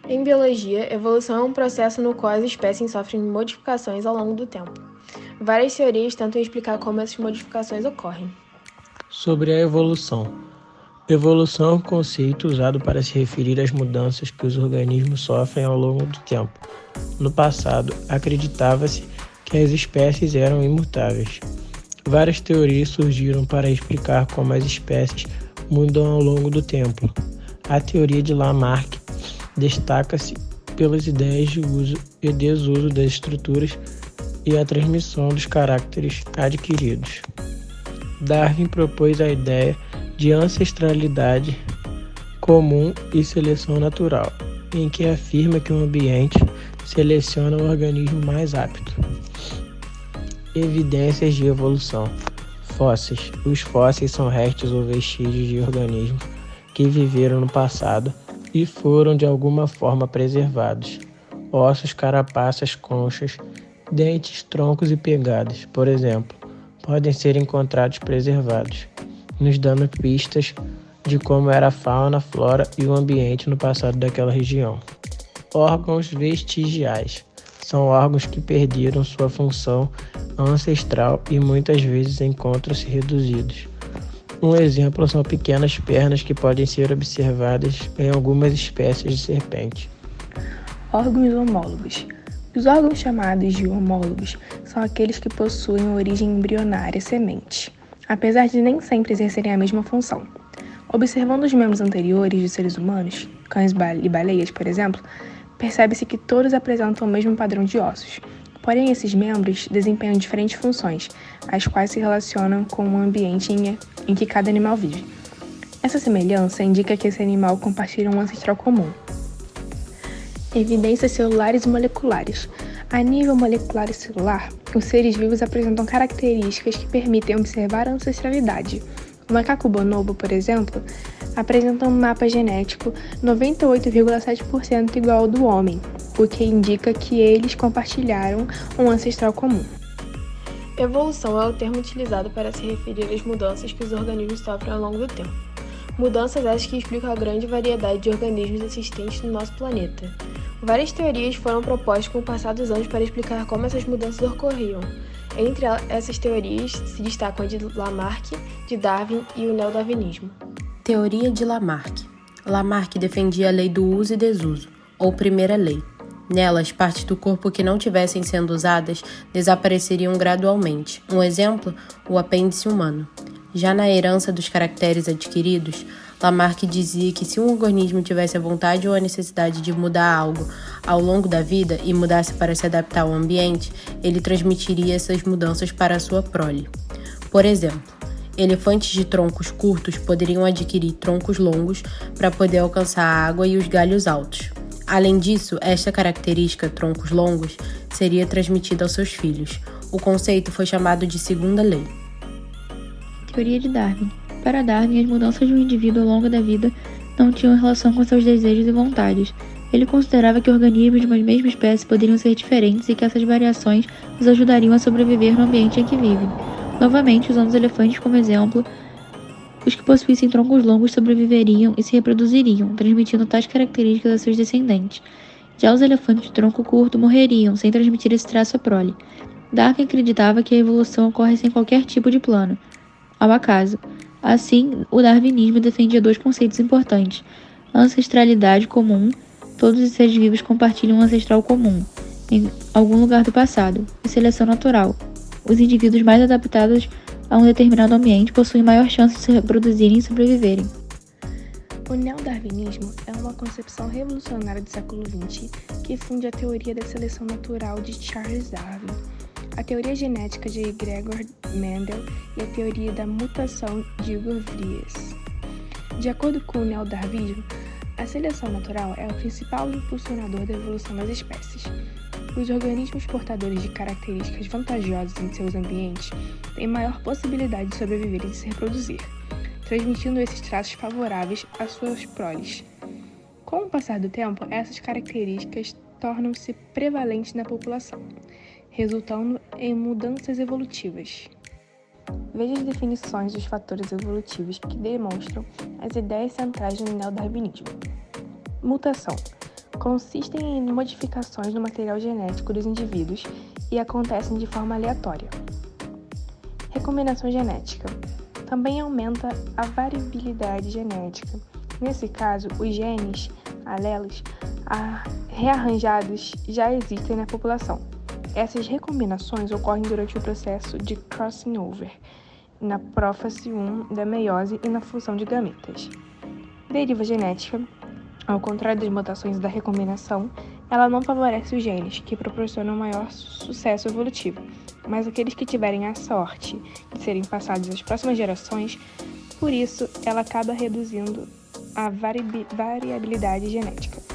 Em biologia, evolução é um processo no qual as espécies sofrem modificações ao longo do tempo. Várias teorias tentam explicar como essas modificações ocorrem. Sobre a evolução. Evolução é um conceito usado para se referir às mudanças que os organismos sofrem ao longo do tempo. No passado, acreditava-se que as espécies eram imutáveis. Várias teorias surgiram para explicar como as espécies mudam ao longo do tempo. A teoria de Lamarck destaca-se pelas ideias de uso e desuso das estruturas e a transmissão dos caracteres adquiridos. Darwin propôs a ideia de ancestralidade comum e seleção natural, em que afirma que o ambiente seleciona o organismo mais apto. Evidências de evolução. Fósseis. Os fósseis são restos ou vestígios de organismos que viveram no passado e foram de alguma forma preservados. Ossos, carapaças, conchas, dentes, troncos e pegadas, por exemplo, podem ser encontrados preservados, nos dando pistas de como era a fauna, a flora e o ambiente no passado daquela região. Órgãos vestigiais. São órgãos que perderam sua função ancestral e muitas vezes encontram-se reduzidos. Um exemplo são pequenas pernas que podem ser observadas em algumas espécies de serpente. Órgãos homólogos. Os órgãos chamados de homólogos são aqueles que possuem origem embrionária semente, apesar de nem sempre exercerem a mesma função. Observando os membros anteriores dos seres humanos, cães e baleias, por exemplo, percebe-se que todos apresentam o mesmo padrão de ossos. Porém, esses membros desempenham diferentes funções, as quais se relacionam com o ambiente em que cada animal vive. Essa semelhança indica que esse animal compartilha um ancestral comum. Evidências celulares e moleculares. A nível molecular e celular, os seres vivos apresentam características que permitem observar a ancestralidade. O macaco bonobo, por exemplo, apresenta um mapa genético 98,7% igual ao do homem, o que indica que eles compartilharam um ancestral comum. Evolução é o termo utilizado para se referir às mudanças que os organismos sofrem ao longo do tempo. Mudanças essas que explicam a grande variedade de organismos existentes no nosso planeta. Várias teorias foram propostas com o passar dos anos para explicar como essas mudanças ocorriam. Entre essas teorias se destacam a de Lamarck, de Darwin e o neodarwinismo. Teoria de Lamarck. Lamarck defendia a lei do uso e desuso, ou primeira lei. Nelas, partes do corpo que não tivessem sendo usadas desapareceriam gradualmente. Um exemplo, o apêndice humano. Já na herança dos caracteres adquiridos, Lamarck dizia que se um organismo tivesse a vontade ou a necessidade de mudar algo ao longo da vida e mudasse para se adaptar ao ambiente, ele transmitiria essas mudanças para a sua prole. Por exemplo, elefantes de troncos curtos poderiam adquirir troncos longos para poder alcançar a água e os galhos altos. Além disso, esta característica, troncos longos, seria transmitida aos seus filhos. O conceito foi chamado de segunda lei. Teoria de Darwin. Para Darwin, as mudanças de um indivíduo ao longo da vida não tinham relação com seus desejos e vontades. Ele considerava que organismos de uma mesma espécie poderiam ser diferentes e que essas variações os ajudariam a sobreviver no ambiente em que vivem. Novamente, usando os elefantes como exemplo, os que possuíssem troncos longos sobreviveriam e se reproduziriam, transmitindo tais características a seus descendentes. Já os elefantes de tronco curto morreriam, sem transmitir esse traço à prole. Darwin acreditava que a evolução ocorre sem qualquer tipo de plano, ao acaso. Assim, o darwinismo defendia dois conceitos importantes: a ancestralidade comum. Todos os seres vivos compartilham um ancestral comum, em algum lugar do passado, e seleção natural. Os indivíduos mais adaptados a um determinado ambiente possuem maior chance de se reproduzirem e sobreviverem. O neodarwinismo é uma concepção revolucionária do século XX que funde a teoria da seleção natural de Charles Darwin, a teoria genética de Gregor Mendel e a teoria da mutação de Igor Vries. De acordo com o neodarwinismo, a seleção natural é o principal impulsionador da evolução das espécies. Os organismos portadores de características vantajosas em seus ambientes têm maior possibilidade de sobreviver e de se reproduzir, transmitindo esses traços favoráveis às suas proles. Com o passar do tempo, essas características tornam-se prevalentes na população, resultando em mudanças evolutivas. Veja as definições dos fatores evolutivos que demonstram as ideias centrais do neodarwinismo. Mutação. consistem em modificações no material genético dos indivíduos e acontecem de forma aleatória. Recombinação genética também aumenta a variabilidade genética. Nesse caso, os genes, alelos, rearranjados já existem na população. Essas recombinações ocorrem durante o processo de crossing over, na prófase 1 da meiose e na fusão de gametas. Deriva genética, ao contrário das mutações da recombinação, ela não favorece os genes, que proporcionam maior sucesso evolutivo, mas aqueles que tiverem a sorte de serem passados às próximas gerações, por isso ela acaba reduzindo a variabilidade genética.